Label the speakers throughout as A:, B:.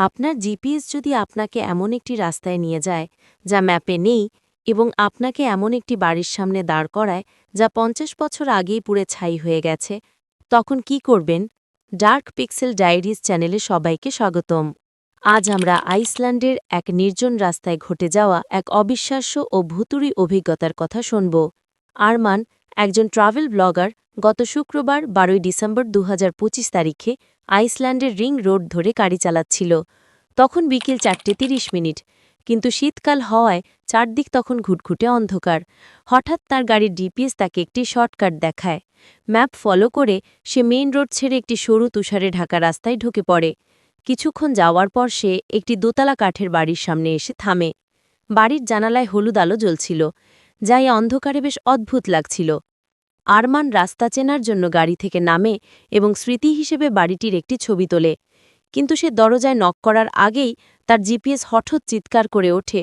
A: আপনার জিপিএস যদি আপনাকে এমন একটি রাস্তায় নিয়ে যায় যা ম্যাপে নেই এবং আপনাকে এমন একটি বাড়ির সামনে দাঁড় করায় যা ৫০ বছর আগেই পুড়ে ছাই হয়ে গেছে, তখন কি করবেন? ডার্ক পিক্সেল ডায়েরিজ চ্যানেলে সবাইকে স্বাগতম। আজ আমরা আইসল্যান্ডের এক নির্জন রাস্তায় ঘটে যাওয়া এক অবিশ্বাস্য ও ভুতুড়ি অভিজ্ঞতার কথা শুনব। আরমান, একজন ট্রাভেল ব্লগার, গত শুক্রবার ১২ ডিসেম্বর ২০২৫ তারিখে আইসল্যান্ডের রিং রোড ধরে গাড়ি চালাচ্ছিল। তখন বিকেল ৪:৩০। কিন্তু শীতকাল হওয়ায় চারদিক তখন ঘুটঘুটে অন্ধকার। হঠাৎ তার গাড়ির ডিপিএস তাকে একটি শর্টকাট দেখায়। ম্যাপ ফলো করে সে মেইন রোড ছেড়ে একটি সরু তুষারে ঢাকা রাস্তায় ঢুকে পড়ে। কিছুক্ষণ যাওয়ার পর সে একটি দোতলা কাঠের বাড়ির সামনে এসে থামে। বাড়ির জানালায় হলুদ আলো জ্বলছিল, যা এই অন্ধকারে বেশ অদ্ভুত লাগছিল। আরমান রাস্তা চেনার জন্য গাড়ি থেকে নামে এবং স্মৃতি হিসেবে বাড়িটির একটি ছবি তোলে। কিন্তু সে দরজায় নক করার আগেই তার জিপিএস হঠাৎ চিৎকার করে ওঠে,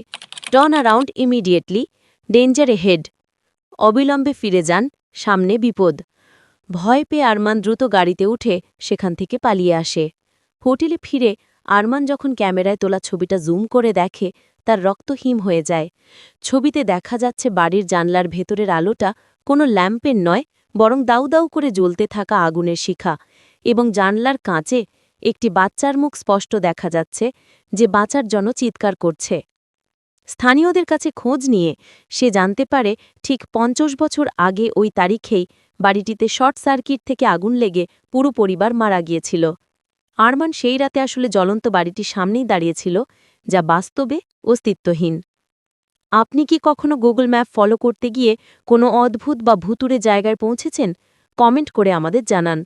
A: turn around immediately, danger head. অবিলম্বে ফিরে যান, সামনে বিপদ। ভয় পেয়ে আরমান দ্রুত গাড়িতে উঠে সেখান থেকে পালিয়ে আসে। হোটেলে ফিরে আরমান যখন ক্যামেরায় তোলা ছবিটা জুম করে দেখে, তার রক্ত হিম হয়ে যায়। ছবিতে দেখা যাচ্ছে বাড়ির জানলার ভেতরের আলোটা কোনো ল্যাম্পের নয়, বরং দাউ দাউ করে জ্বলতে থাকা আগুনের শিখা, এবং জানলার কাঁচে একটি বাচ্চার মুখ স্পষ্ট দেখা যাচ্ছে, যে বাঁচার জন্য চিৎকার করছে। স্থানীয়দের কাছে খোঁজ নিয়ে সে জানতে পারে ঠিক ৫০ বছর আগে ওই তারিখেই বাড়িটিতে শর্ট সার্কিট থেকে আগুন লেগে পুরো পরিবার মারা গিয়েছিল। আরমান সেই রাতে আসলে জ্বলন্ত বাড়িটির সামনেই দাঁড়িয়েছিল, যা বাস্তবে অস্তিত্বহীন। আপনি কি কখনো গুগল ম্যাপ ফলো করতে গিয়ে কোনো অদ্ভুত বা ভুতুড়ে জায়গায় পৌঁছেছেন? কমেন্ট করে আমাদের জানান।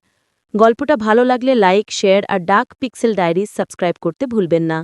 A: গল্পটা ভালো লাগলে লাইক, শেয়ার আর ডার্ক পিক্সেল ডায়েরিজ সাবস্ক্রাইব করতে ভুলবেন না।